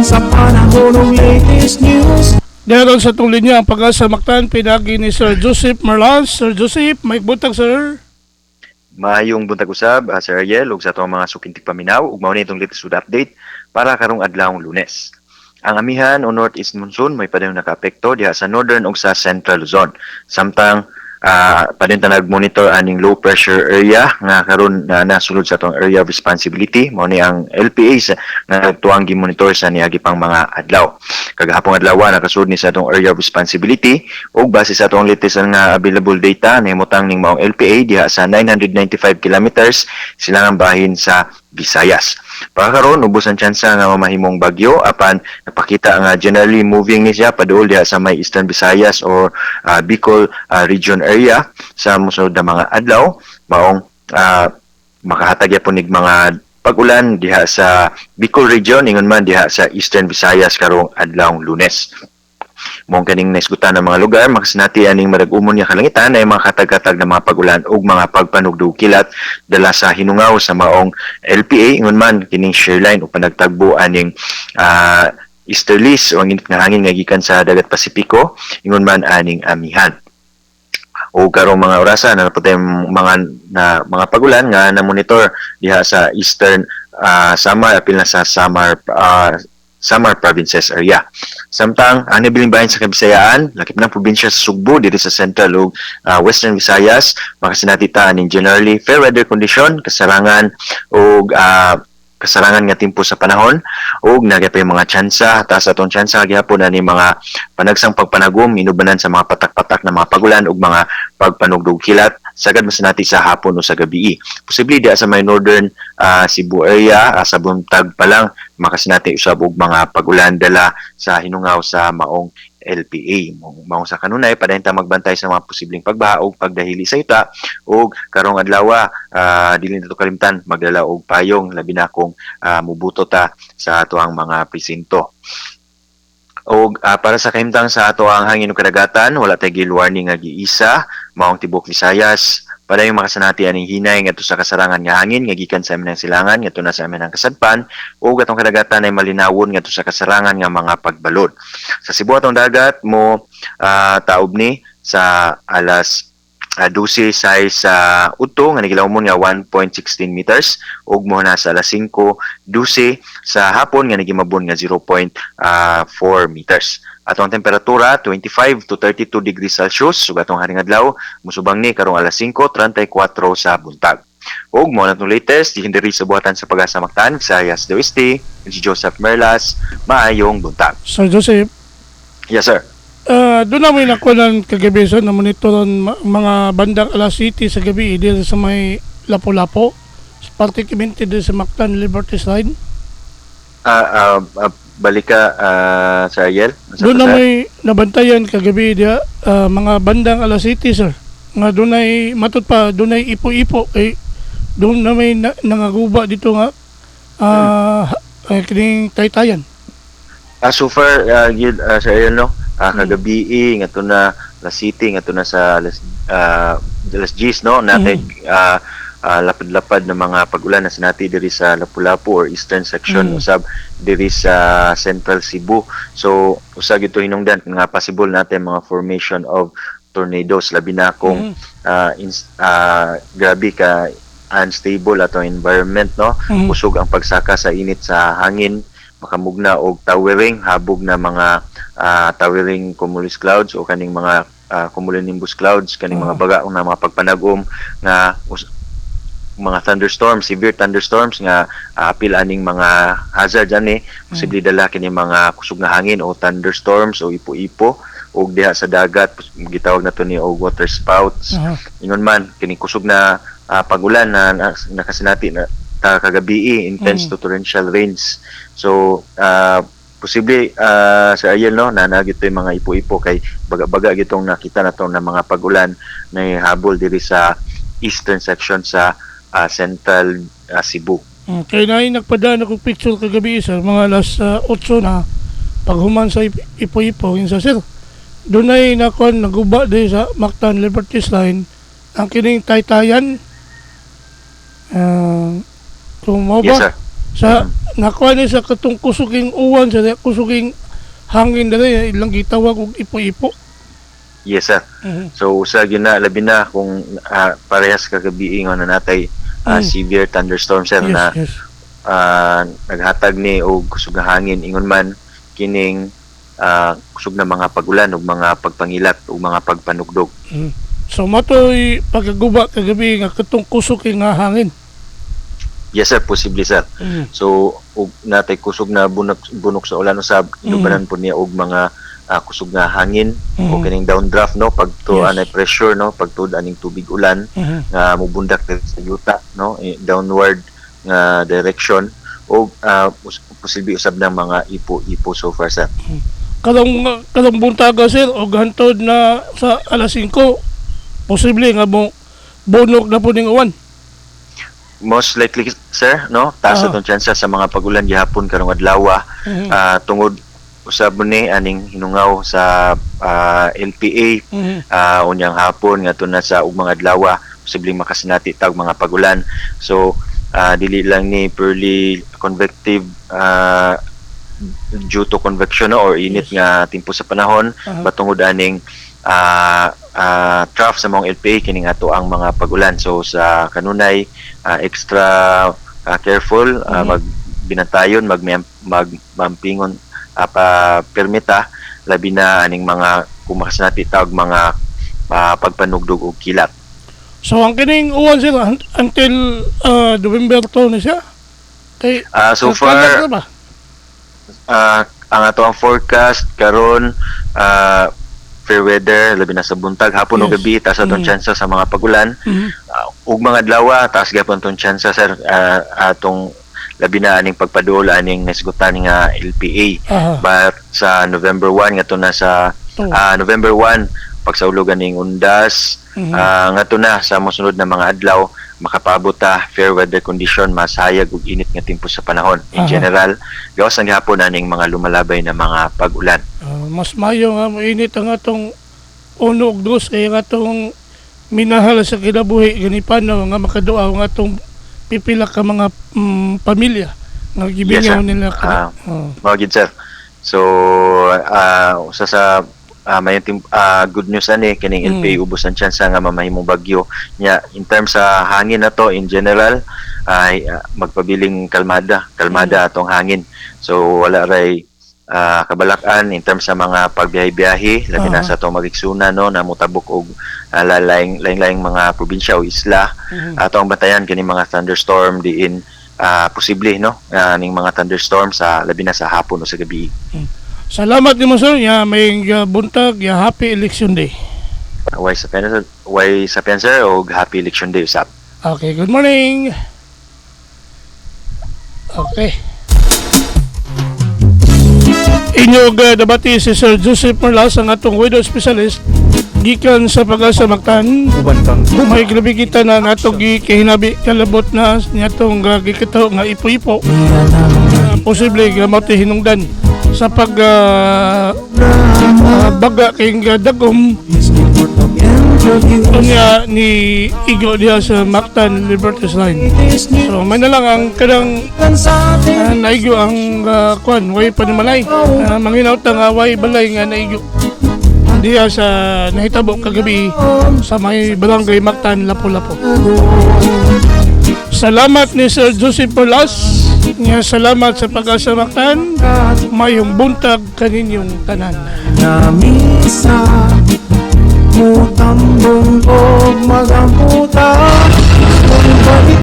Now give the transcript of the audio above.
sa panahon ng latest news. Daron sa itong linya ang Pag-asa Mactan, pinagi ni Sir Joseph Marlas. Sir Joseph, may butag sir. Maayong buntag usab, Sir Ariel, ug sa atong mga sukintig paminaw, ug mao ni itong latest food update para karong adlawng Lunes. Ang amihan o northeast monsoon may padayong nakaapekto diha sa northern ug sa central Luzon. Samtang padayong nag-monitor aning low pressure area nga karon na nasulod sa atong area of responsibility, mao ni ang LPA nga nagtuang gi-monitor sa niagi pang mga adlaw. Kagahapon adlaw nakasud ni sa atong area of responsibility ug base sa atong latest nga available data nahimutang ning maong LPA diha sa 995 kilometers silangang bahin sa Visayas. Para karon ubos ang tsansa nga mamahimong bagyo apan napakita nga generally moving ni siya paduol diha sa may Eastern Visayas or Bicol region area sa mosunod na mga adlaw maong makahatag yapon nig mga pag-ulan diha sa Bicol region ingon man diha sa Eastern Visayas karong adlawng Lunes. Mong kaning naisgutan ng mga lugar, makasinati aning marag-umon nga kalangitan ay mga katag-katag na mga pag-ulan ug mga pagpanugdog kilat dala sa hinungaw sa maong LPA ingon man kining shearline o panagtagbo aning easterlies o ang init nga hangin nga gikan sa dagat Pasipiko ingon man aning amihan. O karong mga orasa na napatay mga pag-ulan nga na monitor diha sa Eastern Samar apil na sa Samar Provinces area. Samtang ang nabiling bahin sa Kabisayaan, lakip ng probinsya sa Sugbo dito sa Central ug Western Visayas, makasinatita ning generally fair weather condition, kasarangan ug kasarangan nga tempo sa panahon ug nagyapay mga tsansa taas atong tsansa gihapon ani mga panagsang pagpanagom inubanan sa mga patak-patak na mga pagulan ug mga pagpanugdog kilat sagad masinati sa hapon o sa gabi. Posible diha sa may northern Cebu area sa buntag pa lang makasinati usab og mga pagulan dala sa hinungaw sa maong LPA. Maong sa kanunay padayon ta magbantay sa mga posibleng pagbaha ug pagdahili sa yuta ug karong adlaw dili nato kalimtan magdala og payong labi na kung mubuto ta sa ato ang mga presinto. Og para sa kahimtang sa ato ang hangin ug kadagatan wala tay gale warning nga giisa maong tibok Visayas padayon makasanati aning hinay ngadto sa kasarangan nga hangin nga gikan sa amin ang silangan ngadto na sa amin ang kasadpan ug atong kadagatan ay malinawon ngadto sa kasarangan nga mga pagbalod. Sa Cebu atong dagat mo taob ni sa alas 12 sa udto nga nagilawmon nga 1.16 meters ug mo na sa alas 5:12 sa hapon nga nagimabon nga 0.4 meters. Atong temperatura 25 to 32 degrees Celsius ug atong haring adlaw musubang ni karong alas 5:34 sa buntag. Ug mo na itong latest diri sa buhatan sa Pag-asa Mactan, Visayas del Oeste, si Joseph Merlas, maayong buntag. Sir Joseph, Yes sir. doon namin nakuha kagabi sir na monitoron mga bandang alas City sa gabi dito sa may Lapu-Lapu, particularly dito sa Mactan Liberties Line. Balik ka Sir Ariel. Doon na may nabantayan kagabi dia mga bandang alas City sir. Nga doon ay matut pa, doon ay ipo-ipo doon na may nangaguba dito nga kining Taytayan. So far Sir Ariel no, kagabi nga to na La City nga to na sa Las Gis no natay lapad-lapad na mga pag-ulan na sinati diri sa Lapu-Lapu or eastern section usab diri sa Central Cebu. So usag ito hinungdan nga possible natin mga formation of tornadoes labi na kung grabe ka unstable ato environment no. Usog ang pagsaka sa init sa hangin makamugna og towering habog na mga towering cumulus clouds o kaning mga cumulonimbus clouds kaning mga baga na mga pagpanagom nga mga thunderstorms, severe thunderstorms nga apil aning mga hazard ani posible dala kini mga kusog nga hangin o thunderstorms o ipo-ipo og diha sa dagat gitawag nato ni og water spouts. Ingon man kini kusog na pag-ulan na nakasinati na kagabi intense to torrential rains. So posible sa Ariel no na nagito yung mga ipo-ipo kay baga-baga gitong nakita nato na mga pag-ulan na habol diri sa eastern section sa Central Cebu. Kaya na nagpadaan ako picture kagabi sir, mga alas 8 na paghuman sa ipo-ipo yun sa sir. Doon ay naguba din sa Mactan Liberties Line ang kining Taytayan. Kung mo ba? Yes sir. Sa nakuha ni sa katong kusuging uwan sa kusuging hangin dali ilang gitawag og ipo-ipo. Yes sir. So usa gyud na labi na kung parehas kagabi nga na natay severe thunderstorm sir na Yes. naghatag ni og kusog nga hangin ingon man kining kusog na mga pagulan ug mga pagpangilat ug mga pagpanugdog. So matoy pagkaguba kagabi nga katong kusuging nga hangin. Yes sir, posible sir. So ug natay kusog na bunok sa ulan usab inubanan po niya og mga kusog nga hangin o kining downdraft no pagtuan Yes. ay pressure no pagtud aning tubig ulan nga mubundak sa yuta no downward nga direction o posible usab ng mga ipo so far sir. Kadang buntaga sir og hantod na sa alas 5 posible nga mo bunok na po ning uwan. Most likely sir no taas atong tsansa sa mga pagulan gihapon karong adlaw tungod usab ni aning hinungaw sa LPA unyang hapon ngadto na sa ug mga adlaw posibleng makasinati tag mga pagulan. So dili lang ni purely convective due to convection no, or init nga timpo sa panahon batungod aning trough sa mong LPA kining ato ang mga pagulan. So sa kanunay extra careful magbinatayon magmampingon permita labi na aning mga kumakas tawag mga pagpanugdog og kilat. So ang kining uwan sir until November 2 na siya. Kay So far ang ato ang forecast karon fair weather labi na sa buntag hapon o gabi taas atong tsansa sa mga pagulan ug mga adlaw taas gyapon tong tsansa sir atong labi na aning pagpadul aning nasgutan nga LPA but sa November 1 ngadto na sa November 1 pagsaulogan ning undas ngadto na sa mosunod na mga adlaw makapabot fair weather condition masayag ug init nga tempo sa panahon in general gawas ang gihapon aning mga lumalabay na mga pag-ulan. Mas mayo nga moinit ang atong uno ug dos kay nga atong minahal sa kinabuhi ganipan nga makaduaw nga atong pipila ka mga pamilya nga gibingaw nila ka. Mao gid sir. So usa sa may good news ani kining LPA ubos ang tsansa nga mamahimong bagyo nya in terms sa hangin na to in general ay magpabiling kalmada atong hangin. So wala ray kabalakan in terms sa mga pagbiyahe-biyahe labi na sa atong magigsuna no na motabok og laing mga probinsya o isla atong batayan kini mga thunderstorm diin posible no ning mga thunderstorm sa labi na sa hapon o sa gabi. Salamat nimo sir ya may buntag ya happy election day. Way sa sir og happy election day usab. Okay, good morning. Okay. Inyong debati si Sir Joseph Marlas ang atong widow specialist gikan sa Pag-asa Mactan. May grabe kita na natong gikahinabi kalabot na niyatong gikitaw nga ipo-ipo. Posible gamati hinungdan sa baga kay dagom unya ni Igo diha sa Mactan Liberty Line. So may na lang ang kadang naigo ang kwan way panimalay manginaw ta nga way balay nga naigo diha sa nahitabo kagabi sa may barangay Mactan Lapu-Lapu. Salamat ni Sir Joseph Perlas. Salamat sa Pag-asa Mactan. Mayong buntag kaninyong tanan. Namisa Mutambong og magampo